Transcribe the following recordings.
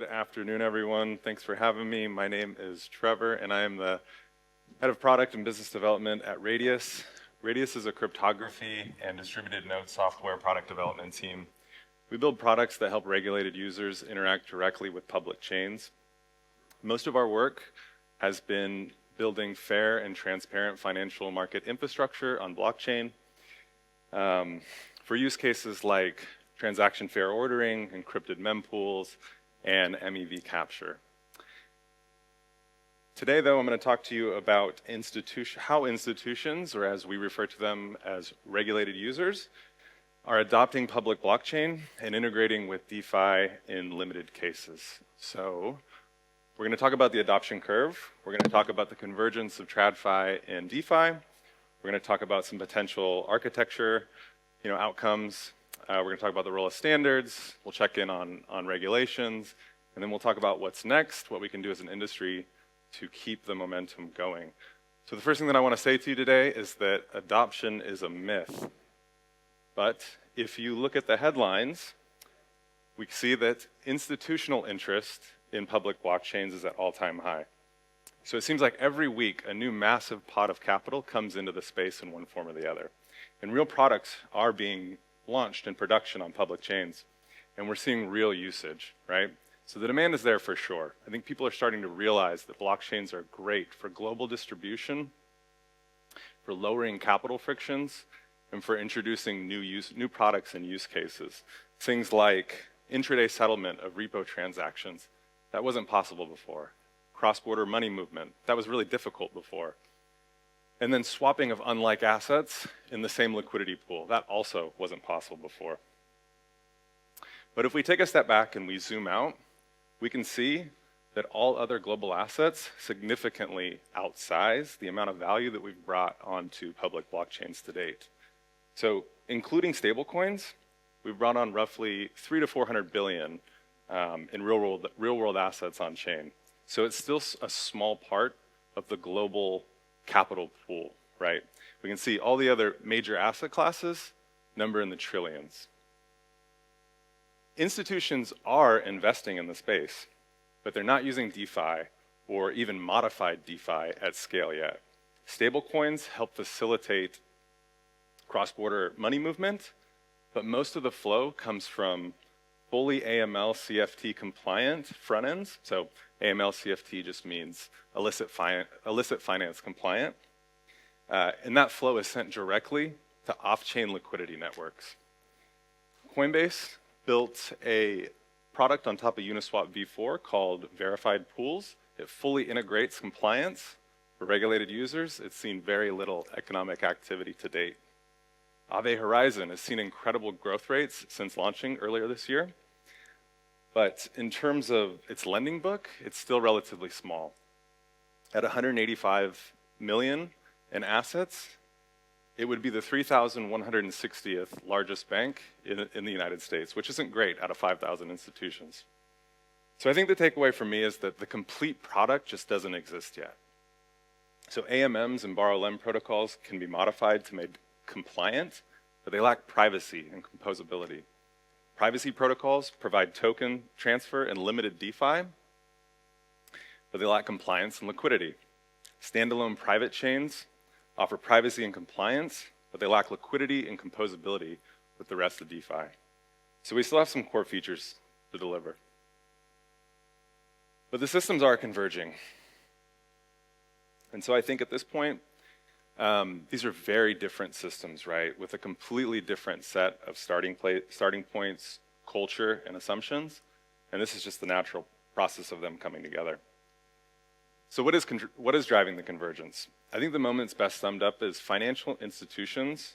Good afternoon, everyone. Thanks for having me. My name is Trevor, and I am the head of product and business development at Radius. Radius is a cryptography and distributed node software product development team. We build products that help regulated users interact directly with public chains. Most of our work has been building fair and transparent financial market infrastructure on blockchain for use cases like transaction fair ordering, encrypted mempools, and MEV capture. Today, though, I'm going to talk to you about how institutions, or as we refer to them as regulated users, are adopting public blockchain and integrating with DeFi in limited cases. So we're going to talk about the adoption curve. We're going to talk about the convergence of TradFi and DeFi. We're going to talk about some potential architecture, outcomes. We're going to talk about the role of standards. We'll check in on regulations. And then we'll talk about what's next, what we can do as an industry to keep the momentum going. So the first thing that I want to say to you today is that adoption is a myth. But if you look at the headlines, we see that institutional interest in public blockchains is at all-time high. So it seems like every week a new massive pot of capital comes into the space in one form or the other. And real products are being launched in production on public chains, and we're seeing real usage, right? So the demand is there for sure. I think people are starting to realize that blockchains are great for global distribution, for lowering capital frictions, and for introducing new products and use cases. Things like intraday settlement of repo transactions. That wasn't possible before. Cross-border money movement. That was really difficult before. And then swapping of unlike assets in the same liquidity pool. That also wasn't possible before. But if we take a step back and we zoom out, we can see that all other global assets significantly outsize the amount of value that we've brought onto public blockchains to date. So including stablecoins, we've brought on roughly 300 to 400 billion in real-world assets on chain. So it's still a small part of the global capital pool, right? We can see all the other major asset classes number in the trillions. Institutions are investing in the space, but they're not using DeFi or even modified DeFi at scale yet. Stablecoins help facilitate cross-border money movement, but most of the flow comes from fully AML CFT compliant front ends. So AML CFT just means illicit finance compliant. And that flow is sent directly to off-chain liquidity networks. Coinbase built a product on top of Uniswap v4 called Verified Pools. It fully integrates compliance for regulated users. It's seen very little economic activity to date. Aave Horizon has seen incredible growth rates since launching earlier this year. But in terms of its lending book, it's still relatively small. At 185 million in assets, it would be the 3,160th largest bank in the United States, which isn't great out of 5,000 institutions. So I think the takeaway for me is that the complete product just doesn't exist yet. So AMMs and borrow-lend protocols can be modified to make compliant, but they lack privacy and composability. Privacy protocols provide token transfer and limited DeFi, but they lack compliance and liquidity. Standalone private chains offer privacy and compliance, but they lack liquidity and composability with the rest of DeFi. So we still have some core features to deliver. But the systems are converging. And so I think at this point, these are very different systems, right? With a completely different set of starting points, culture, and assumptions. And this is just the natural process of them coming together. So what is driving the convergence? I think the moment's best summed up is financial institutions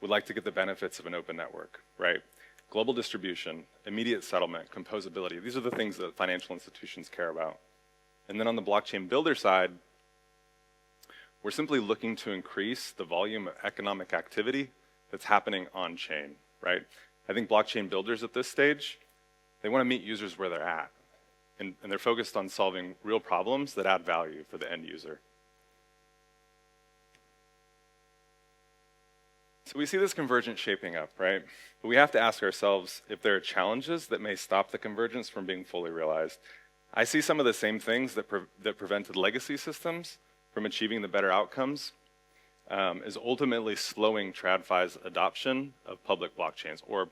would like to get the benefits of an open network, right? Global distribution, immediate settlement, composability. These are the things that financial institutions care about. And then on the blockchain builder side, we're simply looking to increase the volume of economic activity that's happening on chain, right? I think blockchain builders at this stage, they want to meet users where they're at. And they're focused on solving real problems that add value for the end user. So we see this convergence shaping up, right? But we have to ask ourselves if there are challenges that may stop the convergence from being fully realized. I see some of the same things that prevented legacy systems from achieving the better outcomes is ultimately slowing TradFi's adoption of public blockchains, or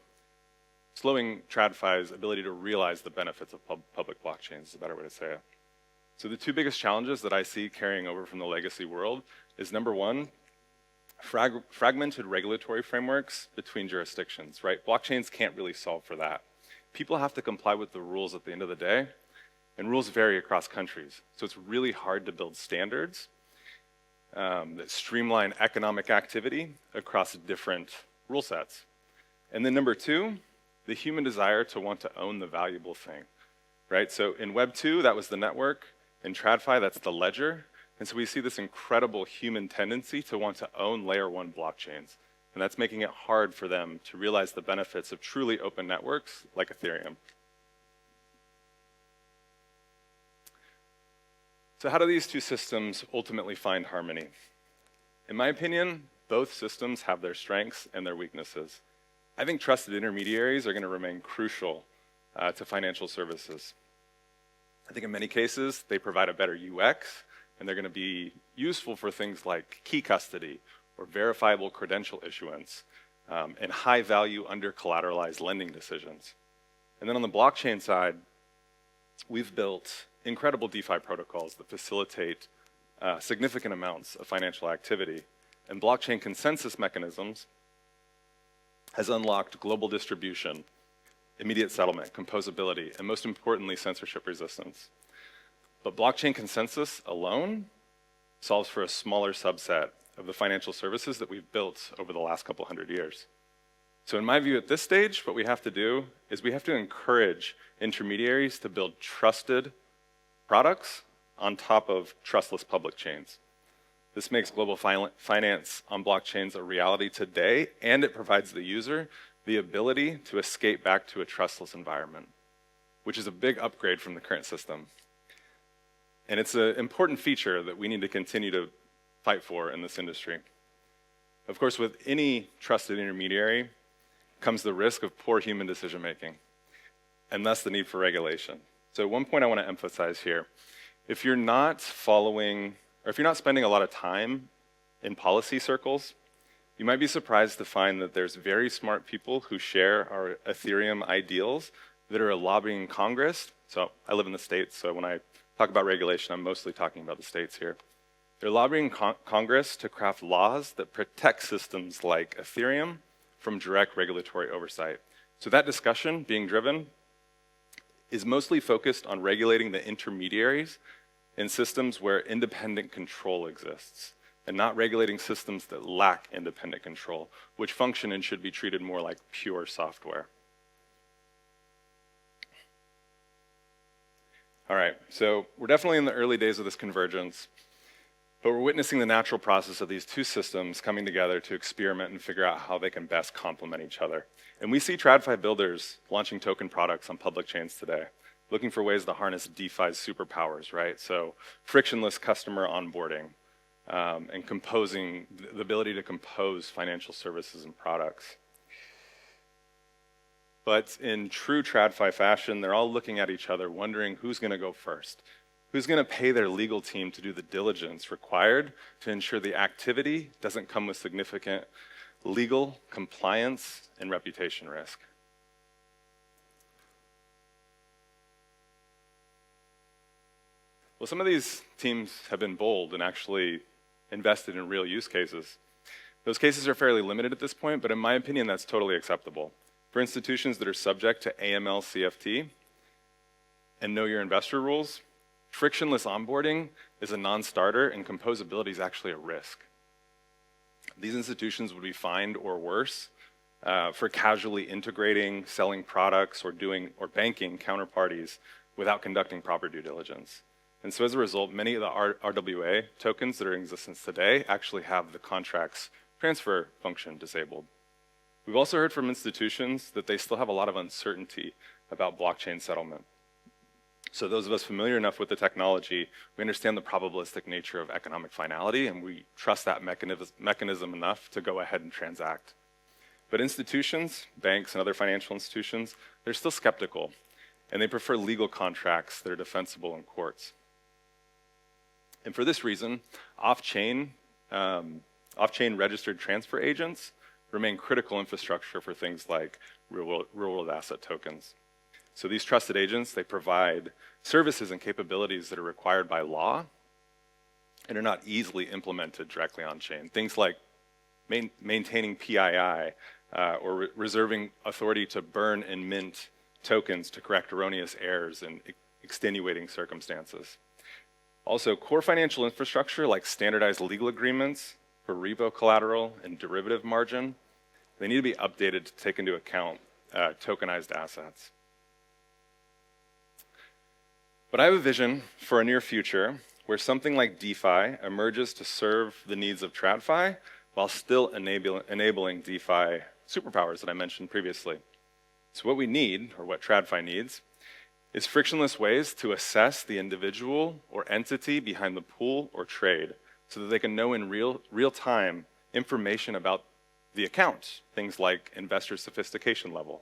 slowing TradFi's ability to realize the benefits of public blockchains is a better way to say it. So the two biggest challenges that I see carrying over from the legacy world is, number one, fragmented regulatory frameworks between jurisdictions, right? Blockchains can't really solve for that. People have to comply with the rules at the end of the day, and rules vary across countries. So it's really hard to build standards that streamline economic activity across different rule sets. And then number two, the human desire to want to own the valuable thing, right? So in Web 2, that was the network. In TradFi, that's the ledger. And so we see this incredible human tendency to want to own layer one blockchains. And that's making it hard for them to realize the benefits of truly open networks like Ethereum. So how do these two systems ultimately find harmony? In my opinion, both systems have their strengths and their weaknesses. I think trusted intermediaries are going to remain crucial to financial services. I think in many cases, they provide a better UX, and they're going to be useful for things like key custody or verifiable credential issuance and high-value under-collateralized lending decisions. And then on the blockchain side, we've built incredible DeFi protocols that facilitate significant amounts of financial activity. And blockchain consensus mechanisms has unlocked global distribution, immediate settlement, composability, and most importantly, censorship resistance. But blockchain consensus alone solves for a smaller subset of the financial services that we've built over the last couple hundred years. So in my view, at this stage, what we have to do is we have to encourage intermediaries to build trusted products on top of trustless public chains. This makes global finance on blockchains a reality today, and it provides the user the ability to escape back to a trustless environment, which is a big upgrade from the current system. And it's an important feature that we need to continue to fight for in this industry. Of course, with any trusted intermediary comes the risk of poor human decision-making, and thus the need for regulation. So one point I want to emphasize here, if you're not following, or if you're not spending a lot of time in policy circles, you might be surprised to find that there's very smart people who share our Ethereum ideals that are lobbying Congress. So I live in the States, so when I talk about regulation, I'm mostly talking about the States here. They're lobbying Congress to craft laws that protect systems like Ethereum from direct regulatory oversight. So that discussion being driven is mostly focused on regulating the intermediaries in systems where independent control exists, and not regulating systems that lack independent control, which function and should be treated more like pure software. All right, so we're definitely in the early days of this convergence, but we're witnessing the natural process of these two systems coming together to experiment and figure out how they can best complement each other. And we see TradFi builders launching token products on public chains today, looking for ways to harness DeFi's superpowers, right? So frictionless customer onboarding and composing, the ability to compose financial services and products. But in true TradFi fashion, they're all looking at each other, wondering who's going to go first. Who's going to pay their legal team to do the diligence required to ensure the activity doesn't come with significant legal, compliance, and reputation risk. Well, some of these teams have been bold and actually invested in real use cases. Those cases are fairly limited at this point, but in my opinion, that's totally acceptable. For institutions that are subject to AML CFT and know your investor rules, frictionless onboarding is a non-starter and composability is actually a risk. These institutions would be fined or worse for casually integrating, selling products, or banking counterparties without conducting proper due diligence. And so as a result, many of the RWA tokens that are in existence today actually have the contracts transfer function disabled. We've also heard from institutions that they still have a lot of uncertainty about blockchain settlement. So those of us familiar enough with the technology, we understand the probabilistic nature of economic finality, and we trust that mechanism enough to go ahead and transact. But institutions, banks, and other financial institutions, they're still skeptical, and they prefer legal contracts that are defensible in courts. And for this reason, off-chain registered transfer agents remain critical infrastructure for things like real-world asset tokens. So these trusted agents, they provide services and capabilities that are required by law and are not easily implemented directly on-chain. Things like maintaining PII or reserving authority to burn and mint tokens to correct erroneous errors in extenuating circumstances. Also, core financial infrastructure like standardized legal agreements for repo collateral and derivative margin, they need to be updated to take into account tokenized assets. But I have a vision for a near future where something like DeFi emerges to serve the needs of TradFi while still enabling DeFi superpowers that I mentioned previously. So what we need, or what TradFi needs, is frictionless ways to assess the individual or entity behind the pool or trade so that they can know in real time information about the account, things like investor sophistication level.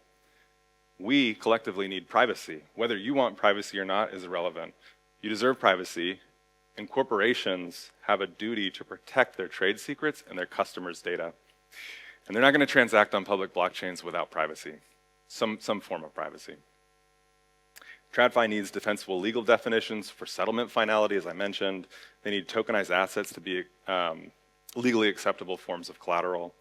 We collectively need privacy. Whether you want privacy or not is irrelevant. You deserve privacy, and corporations have a duty to protect their trade secrets and their customers' data. And they're not going to transact on public blockchains without privacy, some form of privacy. TradFi needs defensible legal definitions for settlement finality, as I mentioned. They need tokenized assets to be legally acceptable forms of collateral.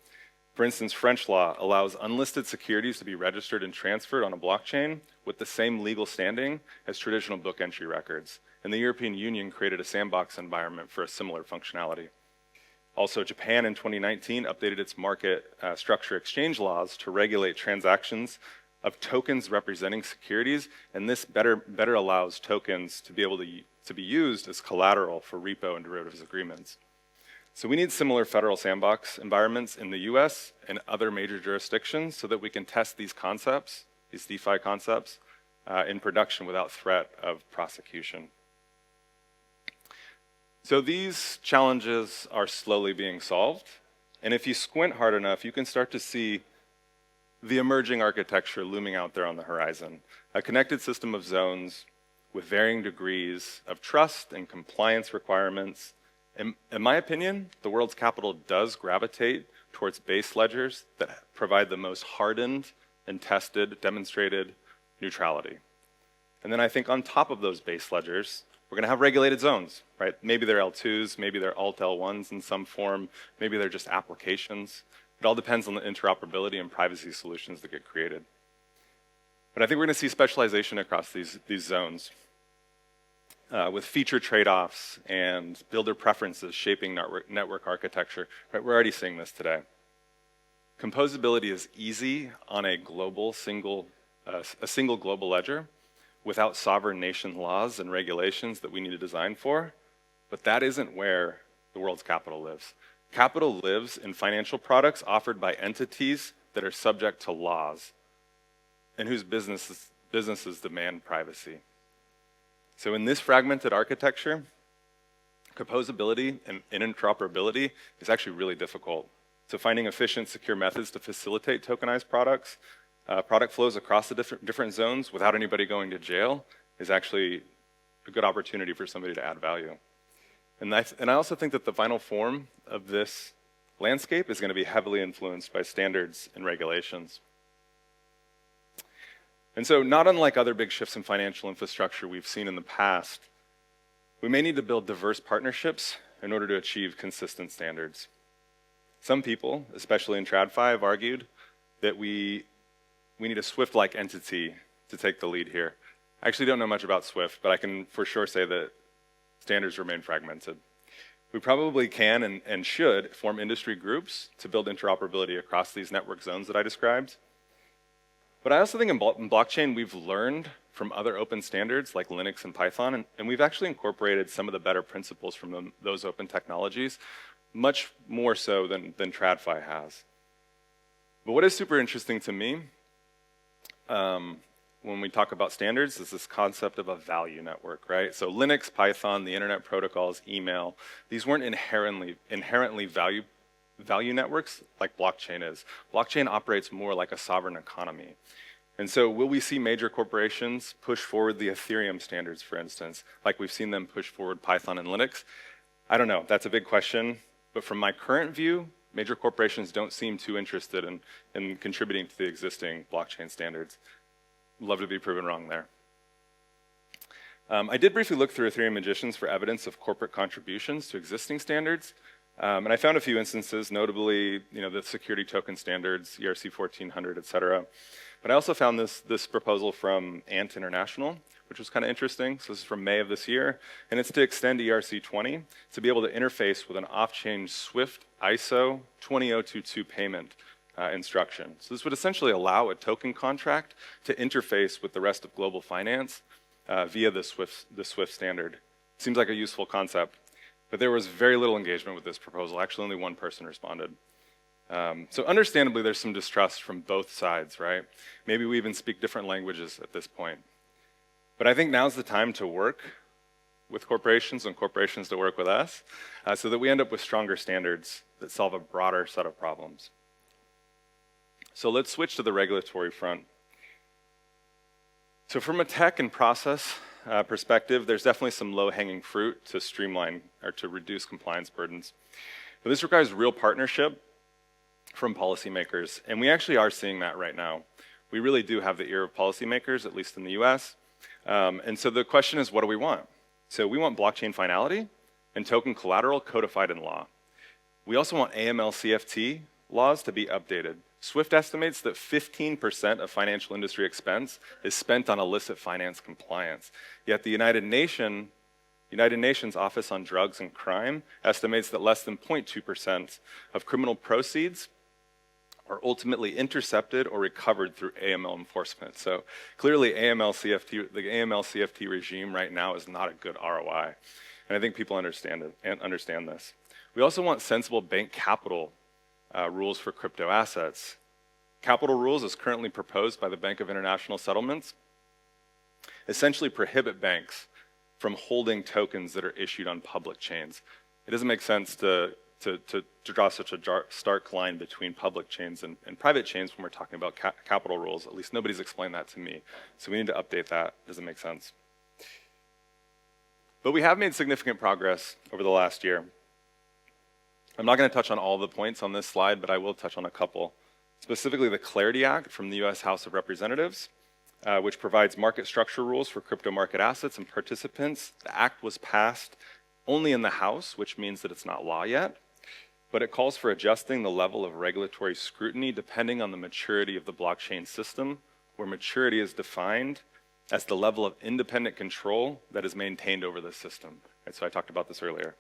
For instance, French law allows unlisted securities to be registered and transferred on a blockchain with the same legal standing as traditional book entry records. And the European Union created a sandbox environment for a similar functionality. Also, Japan in 2019 updated its market structure exchange laws to regulate transactions of tokens representing securities, and this better allows tokens to be able to be used as collateral for repo and derivatives agreements. So we need similar federal sandbox environments in the US and other major jurisdictions so that we can test these concepts, these DeFi concepts, in production without threat of prosecution. So these challenges are slowly being solved, and if you squint hard enough, you can start to see the emerging architecture looming out there on the horizon. A connected system of zones with varying degrees of trust and compliance requirements. In my opinion, the world's capital does gravitate towards base ledgers that provide the most hardened and tested, demonstrated neutrality. And then I think on top of those base ledgers, we're going to have regulated zones, right? Maybe they're L2s, maybe they're alt L1s in some form, maybe they're just applications. It all depends on the interoperability and privacy solutions that get created. But I think we're going to see specialization across these zones. With feature trade-offs and builder preferences shaping network architecture. Right, we're already seeing this today. Composability is easy on a single global ledger without sovereign nation laws and regulations that we need to design for, but that isn't where the world's capital lives. Capital lives in financial products offered by entities that are subject to laws and whose businesses demand privacy. So in this fragmented architecture, composability and interoperability is actually really difficult. So finding efficient, secure methods to facilitate tokenized products, product flows across the different zones without anybody going to jail is actually a good opportunity for somebody to add value. And I also think that the final form of this landscape is going to be heavily influenced by standards and regulations. And so, not unlike other big shifts in financial infrastructure we've seen in the past, we may need to build diverse partnerships in order to achieve consistent standards. Some people, especially in TradFi, have argued that we need a Swift-like entity to take the lead here. I actually don't know much about Swift, but I can for sure say that standards remain fragmented. We probably can and should form industry groups to build interoperability across these network zones that I described. But I also think in blockchain, we've learned from other open standards like Linux and Python, and we've actually incorporated some of the better principles from those open technologies, much more so than TradFi has. But what is super interesting to me, one when we talk about standards is this concept of a value network, right? So Linux, Python, the internet protocols, email, these weren't inherently value networks like blockchain is. Blockchain operates more like a sovereign economy. And so will we see major corporations push forward the Ethereum standards, for instance, like we've seen them push forward Python and Linux? I don't know, that's a big question. But from my current view, major corporations don't seem too interested in contributing to the existing blockchain standards. Love to be proven wrong there. I did briefly look through Ethereum Magicians for evidence of corporate contributions to existing standards. And I found a few instances, notably, the security token standards, ERC 1400, et cetera. But I also found this proposal from Ant International, which was kind of interesting. So this is from May of this year, and it's to extend ERC 20 to be able to interface with an off-chain Swift ISO 20022 payment instruction. So this would essentially allow a token contract to interface with the rest of global finance via the Swift standard. Seems like a useful concept, but there was very little engagement with this proposal. Actually, only one person responded. So understandably, there's some distrust from both sides, right? Maybe we even speak different languages at this point. But I think now's the time to work with corporations and corporations to work with us so that we end up with stronger standards that solve a broader set of problems. So let's switch to the regulatory front. So from a tech and process perspective, there's definitely some low-hanging fruit to streamline or to reduce compliance burdens. But this requires real partnership from policymakers, and we actually are seeing that right now. We really do have the ear of policymakers, at least in the US. And so the question is, what do we want? So we want blockchain finality and token collateral codified in law. We also want AML-CFT laws to be updated. Swift estimates that 15% of financial industry expense is spent on illicit finance compliance. Yet the United Nations Office on Drugs and Crime estimates that less than 0.2% of criminal proceeds are ultimately intercepted or recovered through AML enforcement. So clearly the AML-CFT regime right now is not a good ROI. And I think people understand this. We also want sensible bank capital rules for crypto assets. Capital rules, as currently proposed by the Bank of International Settlements, essentially prohibit banks from holding tokens that are issued on public chains. It doesn't make sense to draw such a stark line between public chains and private chains when we're talking about capital rules. At least nobody's explained that to me. So we need to update that. Doesn't make sense. But we have made significant progress over the last year. I'm not going to touch on all the points on this slide, but I will touch on a couple. Specifically, the Clarity Act from the US House of Representatives, which provides market structure rules for crypto market assets and participants. The act was passed only in the House, which means that it's not law yet, but it calls for adjusting the level of regulatory scrutiny depending on the maturity of the blockchain system, where maturity is defined as the level of independent control that is maintained over the system. Right, so I talked about this earlier.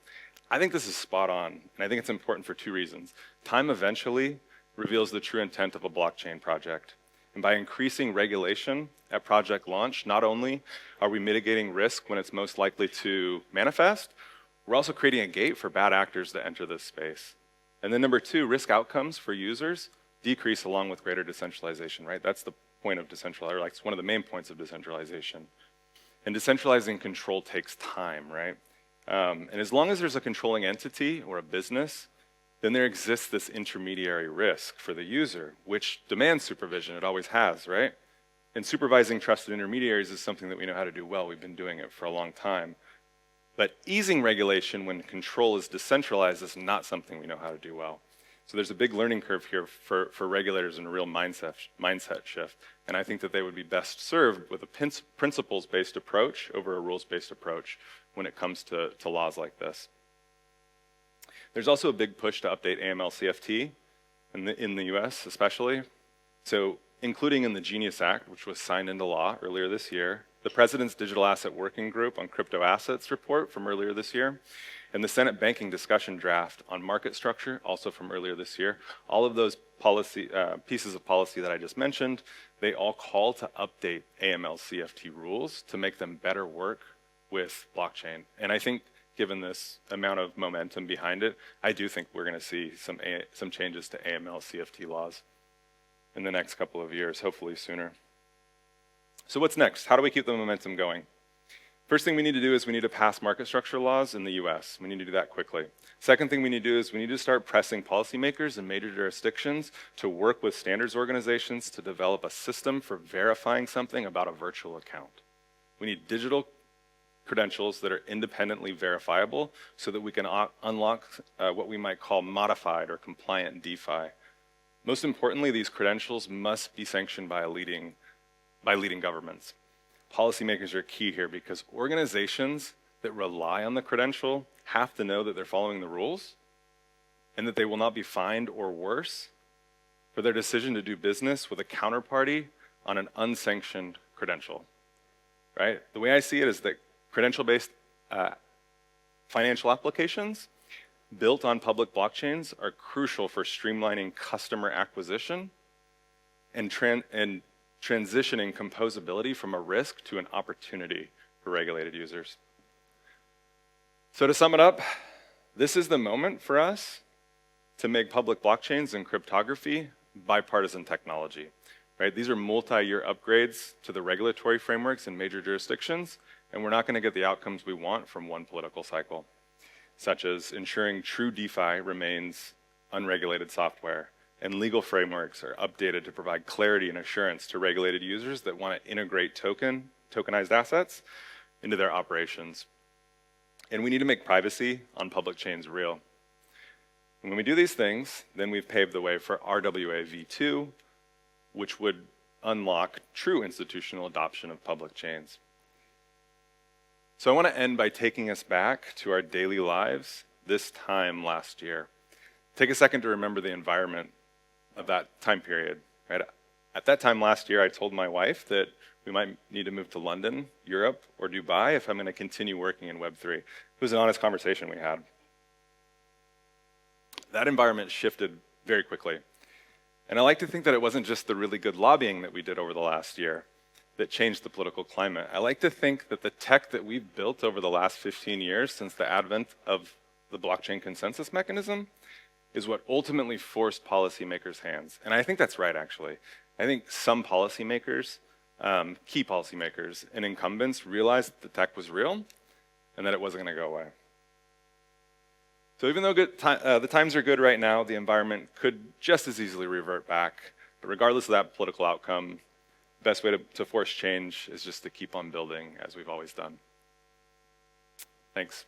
I think this is spot on, and I think it's important for two reasons. Time eventually reveals the true intent of a blockchain project. And by increasing regulation at project launch, not only are we mitigating risk when it's most likely to manifest, we're also creating a gate for bad actors to enter this space. And then number two, risk outcomes for users decrease along with greater decentralization, right? That's the point of decentralization, like it's one of the main points of decentralization. And decentralizing control takes time, right? And as long as there's a controlling entity or a business, then there exists this intermediary risk for the user, which demands supervision. It always has, right? And supervising trusted intermediaries is something that we know how to do well. We've been doing it for a long time. But easing regulation when control is decentralized is not something we know how to do well. So there's a big learning curve here for regulators and a real mindset shift. And I think that they would be best served with a principles-based approach over a rules-based approach when it comes to laws like this. There's also a big push to update AML-CFT in the US especially. So including in the Genius Act, which was signed into law earlier this year, the President's Digital Asset Working Group on Crypto Assets report from earlier this year, and the Senate Banking Discussion Draft on Market Structure, also from earlier this year. All of those pieces of policy that I just mentioned, they all call to update AML-CFT rules to make them better work with blockchain. And I think given this amount of momentum behind it, I do think we're going to see some changes to AML-CFT laws in the next couple of years, hopefully sooner. So what's next? How do we keep the momentum going? First thing we need to do is we need to pass market structure laws in the US. We need to do that quickly. Second thing we need to do is we need to start pressing policymakers in major jurisdictions to work with standards organizations to develop a system for verifying something about a virtual account. We need digital credentials that are independently verifiable so that we can unlock what we might call modified or compliant DeFi. Most importantly, these credentials must be sanctioned by leading governments. Policymakers are key here because organizations that rely on the credential have to know that they're following the rules and that they will not be fined or worse for their decision to do business with a counterparty on an unsanctioned credential, right? The way I see it is that credential-based financial applications built on public blockchains are crucial for streamlining customer acquisition and transitioning composability from a risk to an opportunity for regulated users. So to sum it up, this is the moment for us to make public blockchains and cryptography bipartisan technology, right? These are multi-year upgrades to the regulatory frameworks in major jurisdictions, and we're not going to get the outcomes we want from one political cycle, such as ensuring true DeFi remains unregulated software, and legal frameworks are updated to provide clarity and assurance to regulated users that want to integrate tokenized assets into their operations. And we need to make privacy on public chains real. And when we do these things, then we've paved the way for RWA v2, which would unlock true institutional adoption of public chains. So I want to end by taking us back to our daily lives this time last year. Take a second to remember the environment of that time period, right? At that time last year, I told my wife that we might need to move to London, Europe, or Dubai if I'm going to continue working in Web3. It was an honest conversation we had. That environment shifted very quickly. And I like to think that it wasn't just the really good lobbying that we did over the last year that changed the political climate. I like to think that the tech that we've built over the last 15 years since the advent of the blockchain consensus mechanism is what ultimately forced policymakers' hands. And I think that's right, actually. I think some policymakers, key policymakers and incumbents realized that the tech was real and that it wasn't going to go away. So even though the times are good right now, the environment could just as easily revert back. But regardless of that political outcome, the best way to force change is just to keep on building as we've always done. Thanks.